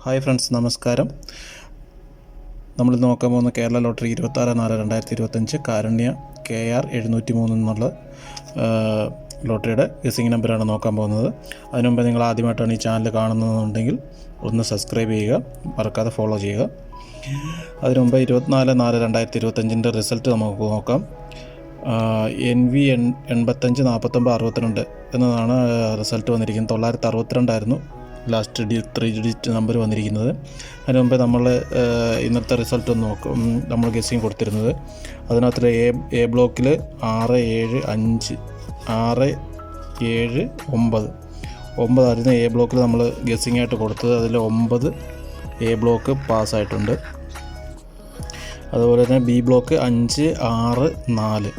Hi friends, നമസ്കാരം. നമ്മൾ നോക്കാൻ പോകുന്ന കേരള ലോട്ടറി 26/4/2025 കാരുണ്യ KR 703 എന്നുള്ള ലോട്ടറിയുടെ ഗസിംഗ് നമ്പറാണ് നോക്കാൻ പോകുന്നത്. അതിനു മുമ്പ് നിങ്ങൾ ആദ്യമായിട്ടാണ് ഈ ചാനൽ കാണുന്നതെന്നുണ്ടെങ്കിൽ ഒന്ന് സബ്സ്ക്രൈബ് ചെയ്യുക, മറക്കാതെ ഫോളോ ചെയ്യുക. അതിനു മുമ്പ് 24/4/2025 റിസൾട്ട് നമുക്ക് നോക്കാം. NV 85 49 62 എന്നതാണ് റിസൾട്ട് വന്നിരിക്കുന്നത്. 962 ആയിരുന്നു ലാസ്റ്റ് 3 ഡിജിറ്റ് നമ്പർ വന്നിരിക്കുന്നത്. അതിന് മുമ്പേ നമ്മൾ ഇന്നത്തെ റിസൾട്ട് ഒന്ന് നോക്കും. നമ്മൾ ഗസ്സിങ് കൊടുത്തിരുന്നത് അതിനകത്ത് എ ബ്ലോക്കിൽ 6, 7, 5, 6, 7, 9 ആയിരുന്നു എ ബ്ലോക്കിൽ നമ്മൾ ഗസ്സിങ് ആയിട്ട് കൊടുത്തത്. അതിൽ 9 എ ബ്ലോക്ക് പാസ്സായിട്ടുണ്ട്. അതുപോലെ തന്നെ ബി ബ്ലോക്ക് 5, 6, 4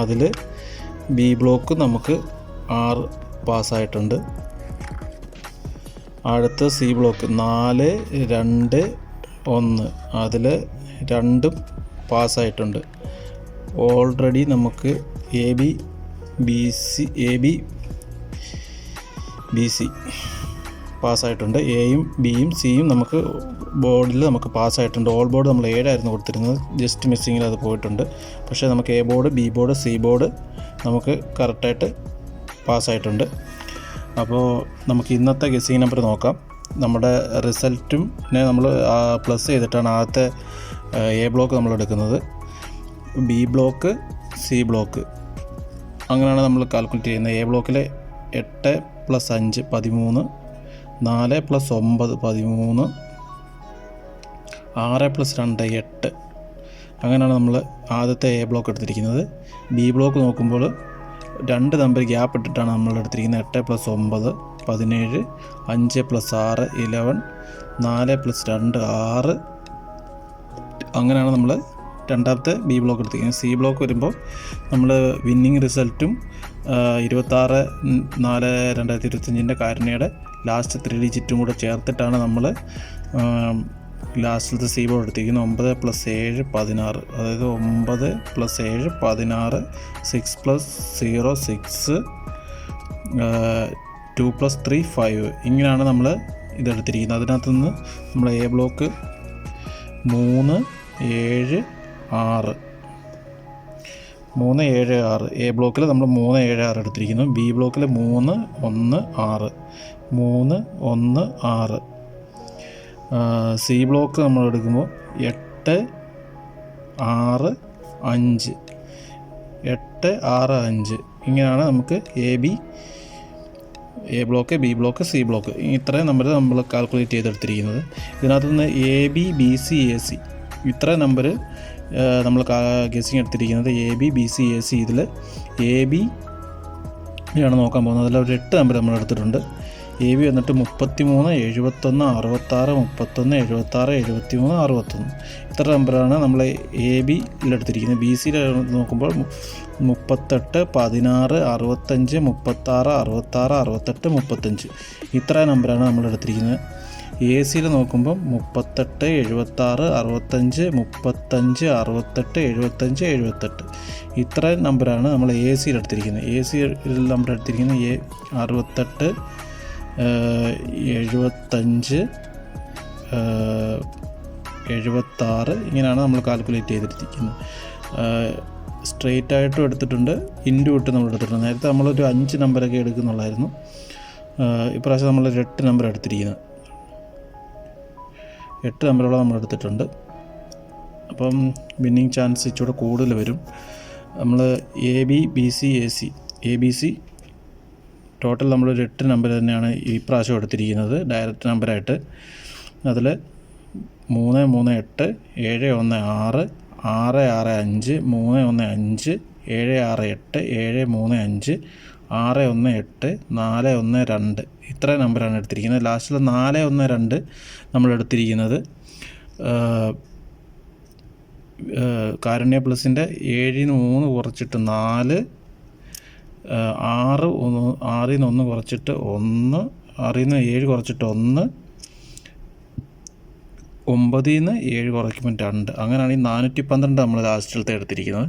അതിൽ ബി ബ്ലോക്ക് നമുക്ക് 6 പാസ്സായിട്ടുണ്ട്. അടുത്ത സി ബ്ലോക്ക് 4, 2, 1 അതിൽ 2 പാസ്സായിട്ടുണ്ട്. ഓൾറെഡി നമുക്ക് എ ബി ബി സി പാസ്സായിട്ടുണ്ട്. എയും ബിയും സിയും നമുക്ക് ബോർഡിൽ നമുക്ക് പാസ്സായിട്ടുണ്ട്. ഓൾ ബോർഡ് നമ്മൾ 7 ആയിരുന്നു കൊടുത്തിരുന്നത്, ജസ്റ്റ് മിസ്സിങ്ങിൽ അത് പോയിട്ടുണ്ട്. പക്ഷേ നമുക്ക് A board, B board, C board നമുക്ക് കറക്റ്റായിട്ട് പാസ്സായിട്ടുണ്ട്. അപ്പോൾ നമുക്ക് ഇന്നത്തെ ഗസ്സിങ് നമ്പർ നോക്കാം. നമ്മുടെ റിസൾട്ടും നമ്മൾ പ്ലസ് ചെയ്തിട്ടാണ് ആദ്യത്തെ എ ബ്ലോക്ക് നമ്മൾ എടുക്കുന്നത്. ബി ബ്ലോക്ക്, സി ബ്ലോക്ക് അങ്ങനെയാണ് നമ്മൾ കാൽക്കുലേറ്റ് ചെയ്യുന്നത്. എ ബ്ലോക്കിൽ 8 + 5 13, 4 + 9 13, 6 + 2 8 അങ്ങനെയാണ് നമ്മൾ ആദ്യത്തെ എ ബ്ലോക്ക് എടുത്തിരിക്കുന്നത്. ബി ബ്ലോക്ക് നോക്കുമ്പോൾ 2 നമ്പർ ഗ്യാപ്പ് ഇട്ടിട്ടാണ് നമ്മൾ എടുത്തിരിക്കുന്നത്. 8 + 9 17, 5 + 6 11, 4 + 2 6 അങ്ങനെയാണ് നമ്മൾ രണ്ടാമത്തെ ബി ബ്ലോക്ക് എടുത്തിരിക്കുന്നത്. സി ബ്ലോക്ക് വരുമ്പോൾ നമ്മൾ വിന്നിങ് റിസൾട്ടും 26/4/2025 കാരുണ്യയുടെ ലാസ്റ്റ് 3 ഡിജിറ്റും കൂടെ ചേർത്തിട്ടാണ് നമ്മൾ ലാസ്റ്റിലത്തെ സി ബോർഡ് എടുത്തിരിക്കുന്നത്. 9 + 7 16 അതായത് 9 + 7 16, 6 + 0 6, 2 + 3 5 ഇങ്ങനെയാണ് നമ്മൾ ഇതെടുത്തിരിക്കുന്നത്. അതിനകത്ത് നിന്ന് നമ്മൾ എ ബ്ലോക്ക് 3, 7, 6 3, 7, 6 എ ബ്ലോക്കിൽ നമ്മൾ 3, 7, 6 എടുത്തിരിക്കുന്നു. ബി ബ്ലോക്കിൽ 3, 1, 6 3, 1, 6. സി ബ്ലോക്ക് നമ്മൾ എടുക്കുമ്പോൾ 8, 6, 5 8, 6, 5 ഇങ്ങനെയാണ് നമുക്ക് A block, B block, C block ഇത്രയും നമ്പർ നമ്മൾ കാൽക്കുലേറ്റ് ചെയ്തെടുത്തിരിക്കുന്നത്. ഇതിനകത്ത് നിന്ന് A B B C A C ഇത്രയും നമ്പർ നമ്മൾ ഗസ്സിങ് എടുത്തിരിക്കുന്നത്. A B B C A C ഇതിൽ എ ബി ആണ് നോക്കാൻ പോകുന്നത്. അതിൽ ഒരു 8 നമ്പർ നമ്മൾ എടുത്തിട്ടുണ്ട്. എ ബി വന്നിട്ട് 33, 71, 66, 31, 76, 73, 61 ഇത്ര നമ്പറാണ് നമ്മൾ എ ബിയിലെടുത്തിരിക്കുന്നത്. ബി സിയിൽ നോക്കുമ്പോൾ 38, 16, 65, 36, 66, 68, 35 ഇത്ര നമ്പറാണ് നമ്മൾ എടുത്തിരിക്കുന്നത്. എ സിയിൽ നോക്കുമ്പോൾ 38, 76, 65, 35, 68, 75, 78 ഇത്ര നമ്പറാണ് നമ്മൾ എ സിയിൽ എടുത്തിരിക്കുന്നത്. എ സിയിൽ നമ്പർ എടുത്തിരിക്കുന്നത് 68, 75, 76 ഇങ്ങനെയാണ് നമ്മൾ കാൽക്കുലേറ്റ് ചെയ്തിരിക്കുന്നത്. സ്ട്രെയിറ്റ് ആയിട്ടും എടുത്തിട്ടുണ്ട്, ഇൻറ്റു ഇട്ട് നമ്മൾ എടുത്തിട്ടുണ്ട്. നേരത്തെ നമ്മളൊരു 5 നമ്പറൊക്കെ എടുക്കുന്നുള്ളായിരുന്നു. ഇപ്രാവശ്യം നമ്മൾ 8 നമ്പർ എടുത്തിരിക്കുന്നത്. 8 നമ്പറുള്ള നമ്മൾ എടുത്തിട്ടുണ്ട്. അപ്പം വിന്നിങ് ചാൻസ് ഇച്ചിരി കൂടുതൽ വരും. നമ്മൾ A B B C A B C total നമ്മളൊരു 8 നമ്പർ തന്നെയാണ് ഈ പ്രാവശ്യം എടുത്തിരിക്കുന്നത് ഡയറക്റ്റ് നമ്പറായിട്ട്. അതിൽ 3, 3, 8, 7, 1, 6, 6, 6, 5, 3, 1, 5, 7, 6, 8, 7, 3, 5, 6, 1, 8, 4, 1, 2 ഇത്ര നമ്പറാണ് എടുത്തിരിക്കുന്നത്. ലാസ്റ്റിൽ 4, 1, 2 നമ്മൾ എടുത്തിരിക്കുന്നത് കാരുണ്യ പ്ലസിൻ്റെ 7-ന് 3 കുറച്ചിട്ട് 4, 6-ന് 1 കുറച്ചിട്ട് 1, 6-ന് 7 കുറച്ചിട്ട് 1, 9-ന് 7 കുറയ്ക്കുമ്പോൾ 2 അങ്ങനെയാണ് ഈ 412 നമ്മൾ ലാസ്റ്റിലത്തെ എടുത്തിരിക്കുന്നത്.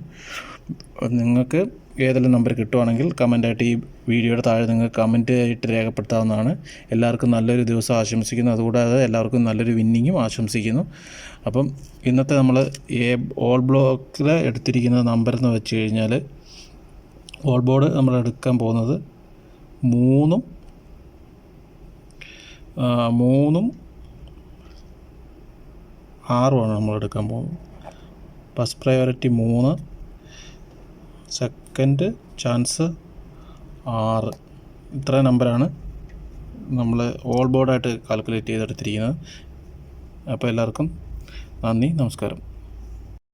നിങ്ങൾക്ക് ഏതെങ്കിലും നമ്പർ കിട്ടുവാണെങ്കിൽ കമൻ്റായിട്ട് ഈ വീഡിയോയുടെ താഴെ നിങ്ങൾക്ക് കമൻ്റ് ആയിട്ട് രേഖപ്പെടുത്താവുന്നതാണ്. എല്ലാവർക്കും നല്ലൊരു ദിവസം ആശംസിക്കുന്നു. അതുകൂടാതെ എല്ലാവർക്കും നല്ലൊരു വിന്നിങ്ങും ആശംസിക്കുന്നു. അപ്പം ഇന്നത്തെ നമ്മൾ ഓൾ ബ്ലോക്കിൽ എടുത്തിരിക്കുന്ന നമ്പർ എന്ന് വെച്ച് കഴിഞ്ഞാൽ ഓൾ ബോർഡ് നമ്മൾ എടുക്കാൻ പോകുന്നത് 3 6 നമ്മൾ എടുക്കാൻ പോകുന്നത്. First priority 3, second chance 6. ഇത്ര നമ്പറാണ് നമ്മൾ ഓൾ ബോർഡായിട്ട് കാൽക്കുലേറ്റ് ചെയ്തെടുത്തിരിക്കുന്നത്. അപ്പോൾ എല്ലാവർക്കും നന്ദി, നമസ്കാരം.